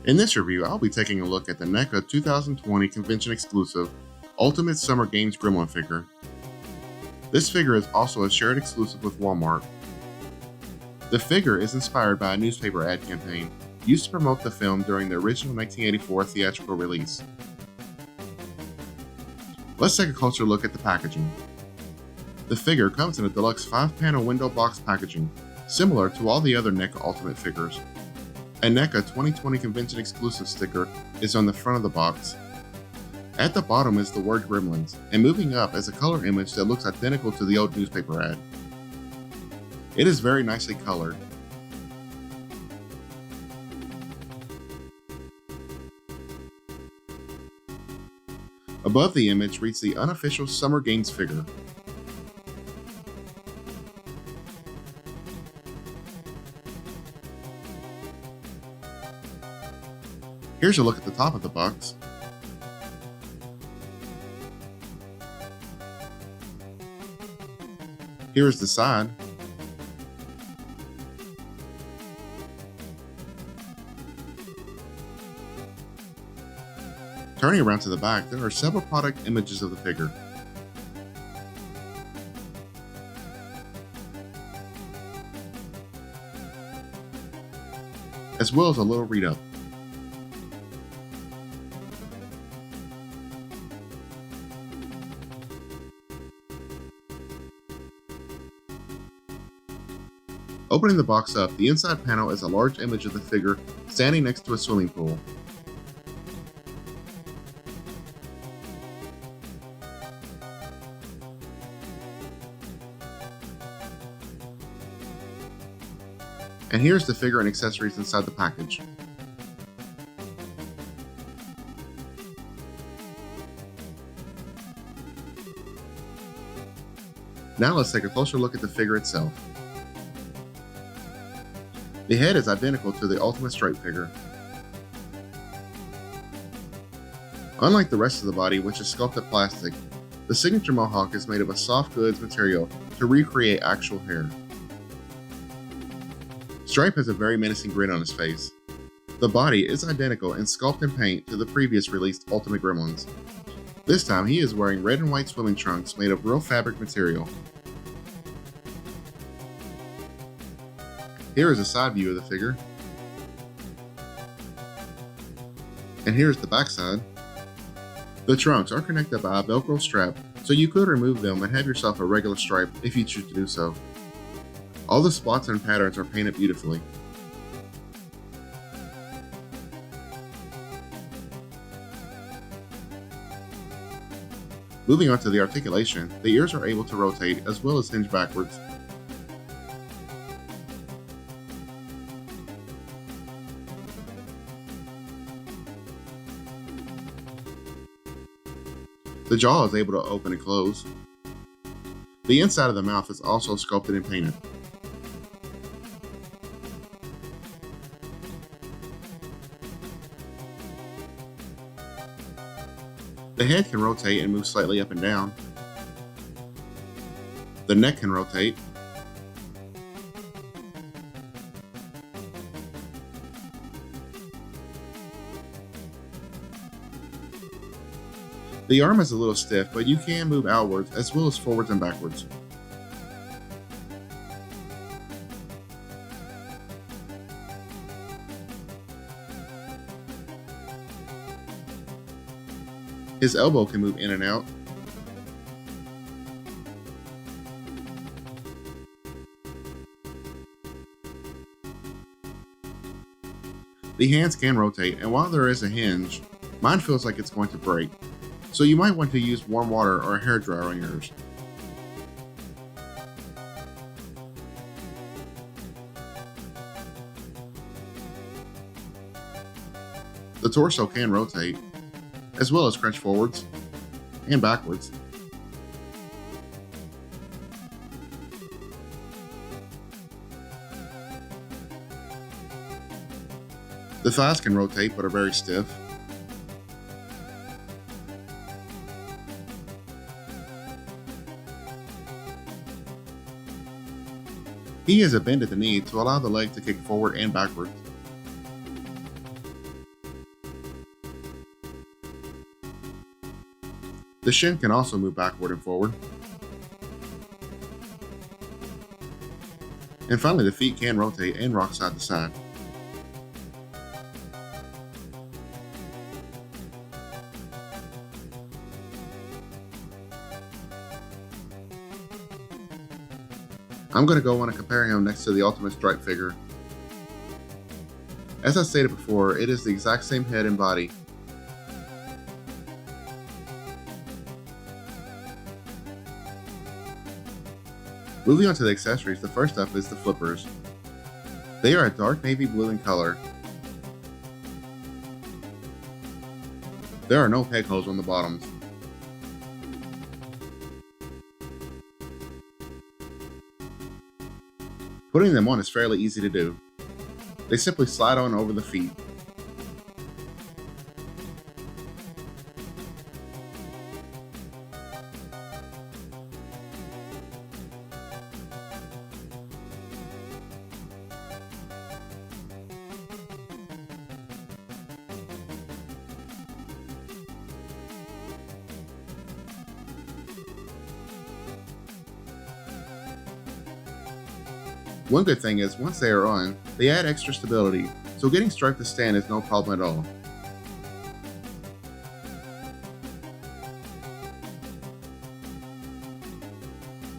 In this review, I'll be taking a look at the Neca 2020 convention exclusive Ultimate Summer Games Gremlin figure. This figure is also a shared exclusive with Walmart. The figure is inspired by a newspaper ad campaign used to promote the film during the original 1984 theatrical release. Let's take a closer look at the packaging. The figure comes in a deluxe 5-panel window box packaging, similar to all the other Neca Ultimate figures. A Neca 2020 convention exclusive sticker is on the front of the box. At the bottom is the word Gremlins, and moving up is a color image that looks identical to the old newspaper ad. It is very nicely colored. Above the image reads the unofficial Summer Games figure. Here's a look at the top of the box. Here is the side. Turning around to the back, there are several product images of the figure. As well as a little read-up. Opening the box up, the inside panel is a large image of the figure standing next to a swimming pool. And here's the figure and accessories inside the package. Now let's take a closer look at the figure itself. The head is identical to the Ultimate Stripe figure. Unlike the rest of the body, which is sculpted plastic, the signature mohawk is made of a soft goods material to recreate actual hair. Stripe has a very menacing grin on his face. The body is identical in sculpt and paint to the previous released Ultimate Gremlins. This time he is wearing red and white swimming trunks made of real fabric material. Here is a side view of the figure. And here's the back side. The trunks are connected by a Velcro strap, so you could remove them and have yourself a regular stripe if you choose to do so. All the spots and patterns are painted beautifully. Moving on to the articulation, the ears are able to rotate as well as hinge backwards. The jaw is able to open and close. The inside of the mouth is also sculpted and painted. The head can rotate and move slightly up and down. The neck can rotate. The arm is a little stiff, but you can move outwards as well as forwards and backwards. His elbow can move in and out. The hands can rotate, and while there is a hinge, mine feels like it's going to break, so you might want to use warm water or a hairdryer on yours. The torso can rotate, as well as crunch forwards and backwards. The thighs can rotate but are very stiff. He has a bend at the knee to allow the leg to kick forward and backward. The shin can also move backward and forward. And finally, the feet can rotate and rock side to side. I'm going to go on and compare him next to the Ultimate Stripe figure. As I stated before, it is the exact same head and body. Moving on to the accessories, the first up is the flippers. They are a dark navy blue in color. There are no peg holes on the bottoms. Putting them on is fairly easy to do. They simply slide on over the feet. One good thing is, once they are on, they add extra stability, so getting Stripe to stand is no problem at all.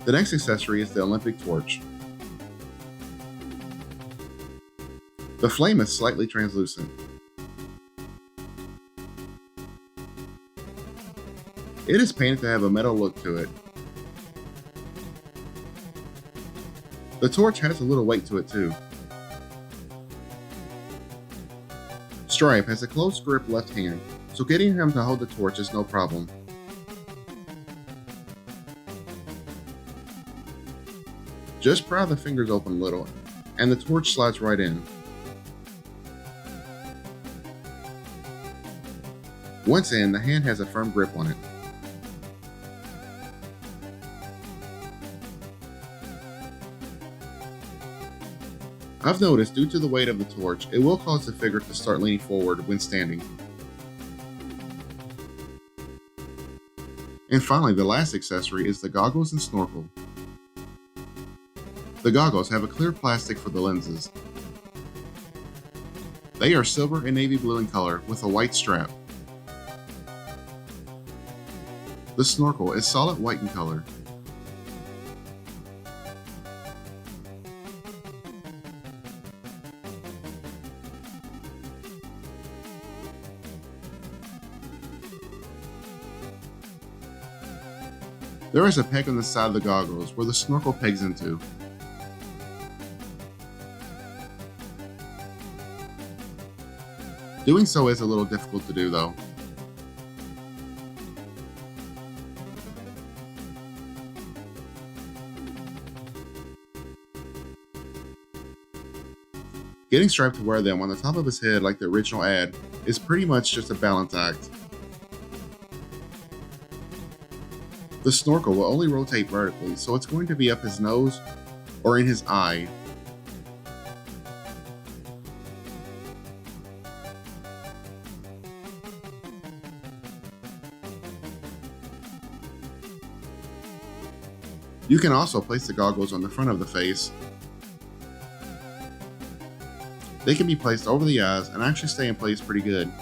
The next accessory is the Olympic torch. The flame is slightly translucent. It is painted to have a metal look to it. The torch has a little weight to it too. Stripe has a close grip left hand, so getting him to hold the torch is no problem. Just pry the fingers open a little, and the torch slides right in. Once in, the hand has a firm grip on it. I've noticed, due to the weight of the torch, it will cause the figure to start leaning forward when standing. And finally, the last accessory is the goggles and snorkel. The goggles have a clear plastic for the lenses. They are silver and navy blue in color with a white strap. The snorkel is solid white in color. There is a peg on the side of the goggles where the snorkel pegs into. Doing so is a little difficult to do though. Getting Stripe to wear them on the top of his head like the original ad is pretty much just a balance act. The snorkel will only rotate vertically, so it's going to be up his nose or in his eye. You can also place the goggles on the front of the face. They can be placed over the eyes and actually stay in place pretty good.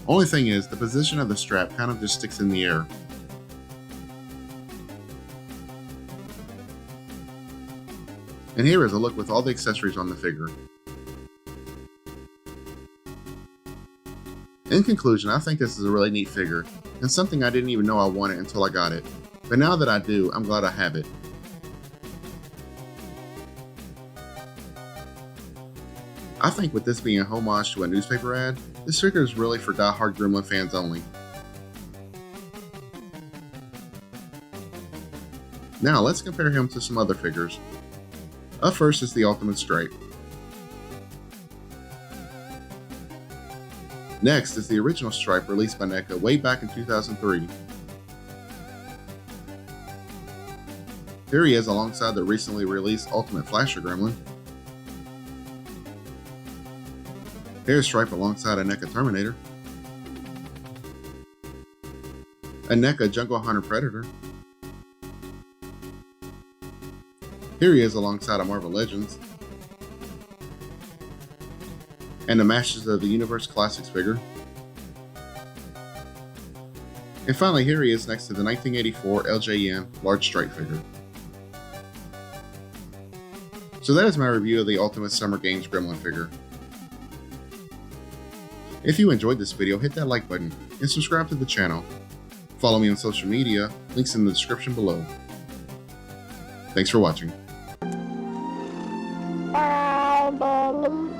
Only thing is, the position of the strap kind of just sticks in the air. And here is a look with all the accessories on the figure. In conclusion, I think this is a really neat figure, and something I didn't even know I wanted until I got it. But now that I do, I'm glad I have it. I think with this being a homage to a newspaper ad, this figure is really for die-hard Gremlin fans only. Now let's compare him to some other figures. Up first is the Ultimate Stripe. Next is the original Stripe released by Neca way back in 2003. Here he is alongside the recently released Ultimate Flasher Gremlin. Here's Stripe alongside a Neca Terminator. a Neca Jungle Hunter Predator. Here he is alongside a Marvel Legends, and the Masters of the Universe Classics figure. And finally, here he is next to the 1984 LJN Large Strike figure. So that is my review of the Ultimate Summer Games Gremlin figure. If you enjoyed this video, hit that like button and subscribe to the channel. Follow me on social media, links in the description below. Thanks for watching. I believe